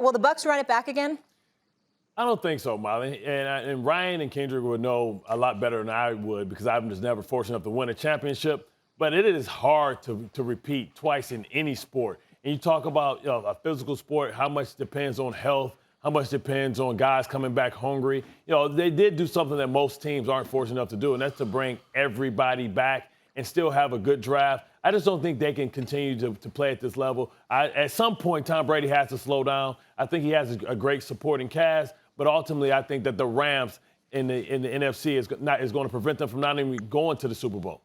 Will the Bucs run it back again? I don't think so, Molly. And Ryan and Kendrick would know a lot better than I would because I'm just never fortunate enough to win a championship. But it is hard to repeat twice in any sport. And you talk about a physical sport, how much depends on health, how much depends on guys coming back hungry. They did do something that most teams aren't fortunate enough to do, and that's to bring everybody back and still have a good draft. I just don't think they can continue to play at this level. At some point, Tom Brady has to slow down. I think he has a great supporting cast, but ultimately, I think that the Rams in the NFC is going to prevent them from not even going to the Super Bowl.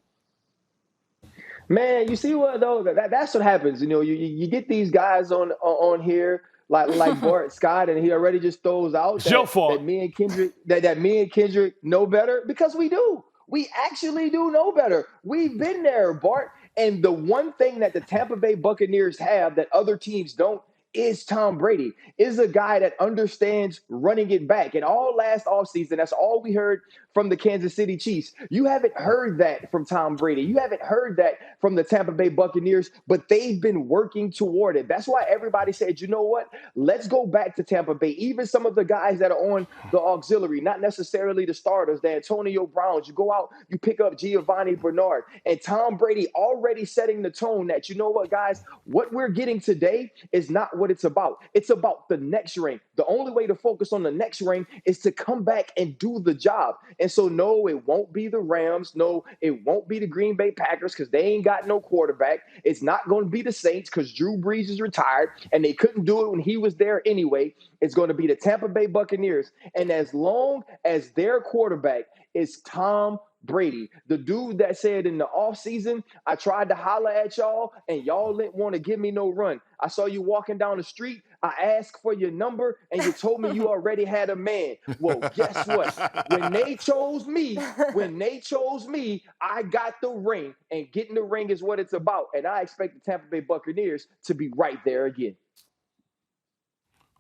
Man, you see what though? That's what happens. You get these guys on here like Bart Scott, and he already just throws out It's your fault. that me and Kendrick that me and Kendrick know better because we do. We actually do know better. We've been there, Bart. And the one thing that the Tampa Bay Buccaneers have that other teams don't is Tom Brady, is a guy that understands running it back. And all last offseason, that's all we heard from the Kansas City Chiefs. You haven't heard that from Tom Brady. You haven't heard that from the Tampa Bay Buccaneers, but they've been working toward it. That's why everybody said, you know what? Let's go back to Tampa Bay. Even some of the guys that are on the auxiliary, not necessarily the starters, the Antonio Browns. You go out, you pick up Giovanni Bernard, and Tom Brady already setting the tone that, you know what, guys, what we're getting today is not what it's about. It's about the next ring. The only way to focus on the next ring is to come back and do the job. And so, no, it won't be the Rams. No, it won't be the Green Bay Packers because they ain't got no quarterback. It's not going to be the Saints because Drew Brees is retired and they couldn't do it when he was there anyway. It's going to be the Tampa Bay Buccaneers. And as long as their quarterback is Tom Brady, the dude that said in the offseason, I tried to holler at y'all and y'all didn't want to give me no run. I saw you walking down the street. I asked for your number and you told me you already had a man. Well, guess what? When they chose me, I got the ring, and getting the ring is what it's about. And I expect the Tampa Bay Buccaneers to be right there again.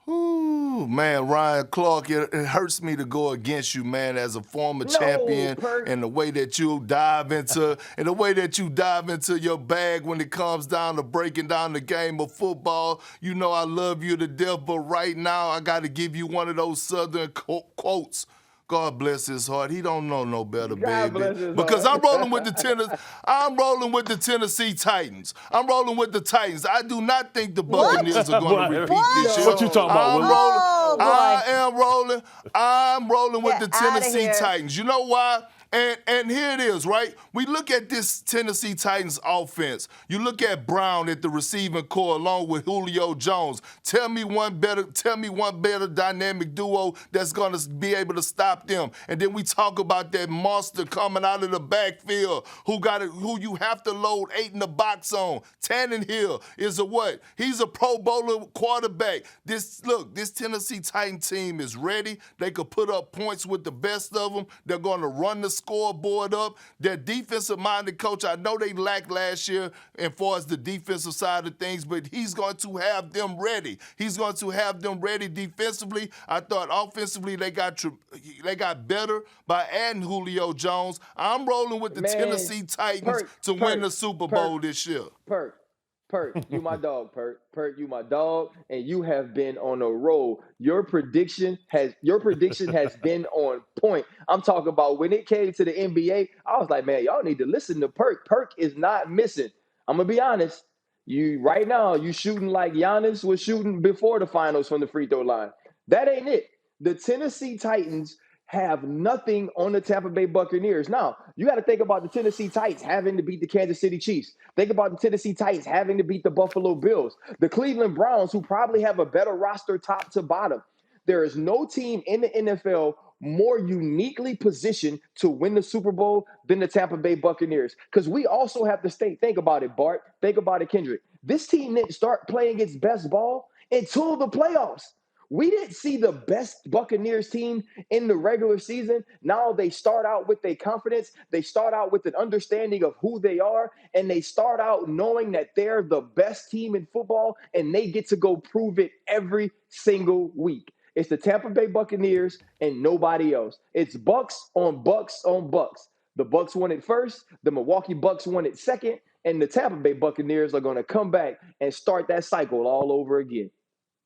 Ooh, man, Ryan Clark, it hurts me to go against you, man, as a former champion, and the way that you dive into your bag when it comes down to breaking down the game of football. You know I love you to death, but right now I got to give you one of those Southern quotes. God bless his heart. He don't know no better, baby. Because I'm rolling with the Tennessee Titans. I'm rolling with the Titans. I do not think the Buccaneers are going to repeat this year. What you talking about? I'm rolling with the Tennessee Titans. You know why? And here it is, right? We look at this Tennessee Titans offense. You look at Brown at the receiving core along with Julio Jones. Tell me one better dynamic duo that's going to be able to stop them. And then we talk about that monster coming out of the backfield who you have to load 8 in the box on. Tannehill is a what? He's a Pro Bowler quarterback. This Tennessee Titan team is ready. They could put up points with the best of them. They're going to run the scoreboard up. Their defensive-minded coach, I know they lacked last year as far as the defensive side of things, but he's going to have them ready. He's going to have them ready defensively. I thought offensively they got better by adding Julio Jones. I'm rolling with the Tennessee Titans to win the Super Bowl this year. Perk, you my dog, Perk. Perk, you my dog, and you have been on a roll. Your prediction has been on point. I'm talking about when it came to the NBA, I was like, man, y'all need to listen to Perk. Perk is not missing. I'm gonna be honest. Right now, you shooting like Giannis was shooting before the finals from the free throw line. That ain't it. The Tennessee Titans have nothing on the Tampa Bay Buccaneers. Now, you got to think about the Tennessee Titans having to beat the Kansas City Chiefs. Think about the Tennessee Titans having to beat the Buffalo Bills, the Cleveland Browns, who probably have a better roster top to bottom. There is no team in the NFL more uniquely positioned to win the Super Bowl than the Tampa Bay Buccaneers. Because we also have to think about it, Bart. Think about it, Kendrick. This team didn't start playing its best ball until the playoffs. We didn't see the best Buccaneers team in the regular season. Now they start out with their confidence. They start out with an understanding of who they are, and they start out knowing that they're the best team in football, and they get to go prove it every single week. It's the Tampa Bay Buccaneers and nobody else. It's Bucs on Bucs on Bucs. The Bucs won it first. The Milwaukee Bucks won it second. And the Tampa Bay Buccaneers are going to come back and start that cycle all over again.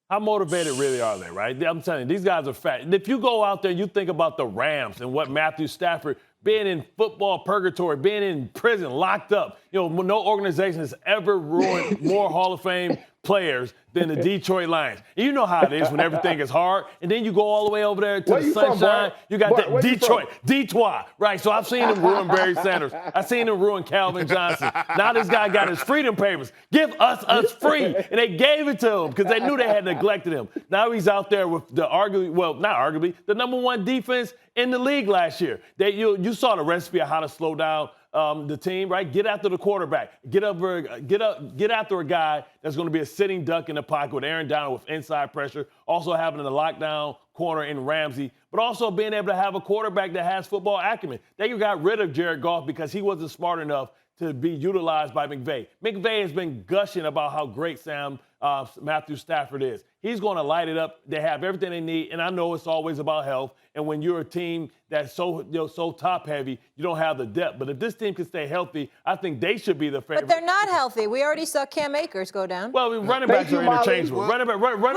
How motivated really are they, right? I'm telling you, these guys are fat. And if you go out there and you think about the Rams and what Matthew Stafford being in football purgatory, being in prison, locked up, no organization has ever ruined more Hall of Fame players than the Detroit Lions. And you know how it is when everything is hard, and then you go all the way over there to the sunshine. You got that Detroit, Detroit, right? So I've seen him ruin Barry Sanders. I've seen him ruin Calvin Johnson. Now this guy got his freedom papers. Give us free. And they gave it to him because they knew they had neglected him. Now he's out there with the the number one defense in the league last year. You saw the recipe of how to slow down the team, right? Get after the quarterback. Get after a guy that's going to be a sitting duck in the pocket with Aaron Donald with inside pressure. Also having the lockdown corner in Ramsey, but also being able to have a quarterback that has football acumen. They got rid of Jared Goff because he wasn't smart enough to be utilized by McVay. McVay has been gushing about how great Matthew Stafford is. He's going to light it up. They have everything they need, and I know it's always about health. And when you're a team that's so top heavy, you don't have the depth. But if this team can stay healthy, I think they should be the favorite. But they're not healthy. We already saw Cam Akers go down. Well, running backs are interchangeable. Running back. Let me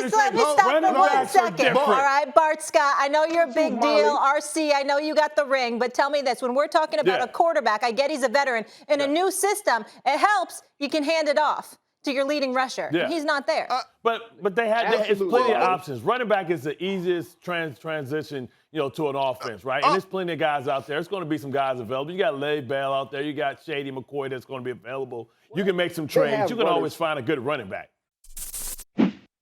stop for 1 second. All right, Bart Scott, I know you're a big deal. RC, I know you got the ring. But tell me this. When we're talking about a quarterback, I get he's a veteran. In a new system, it helps. You can hand it off to your leading rusher. Yeah. He's not there. But it's plenty of options. Running back is the easiest transition, to an offense, right? And there's plenty of guys out there. There's going to be some guys available. You got Lev Bell out there. You got Shady McCoy that's going to be available. You can make some trades. You can always find a good running back.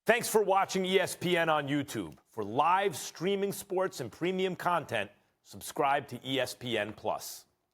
Thanks for watching ESPN on YouTube. For live streaming sports and premium content, subscribe to ESPN+.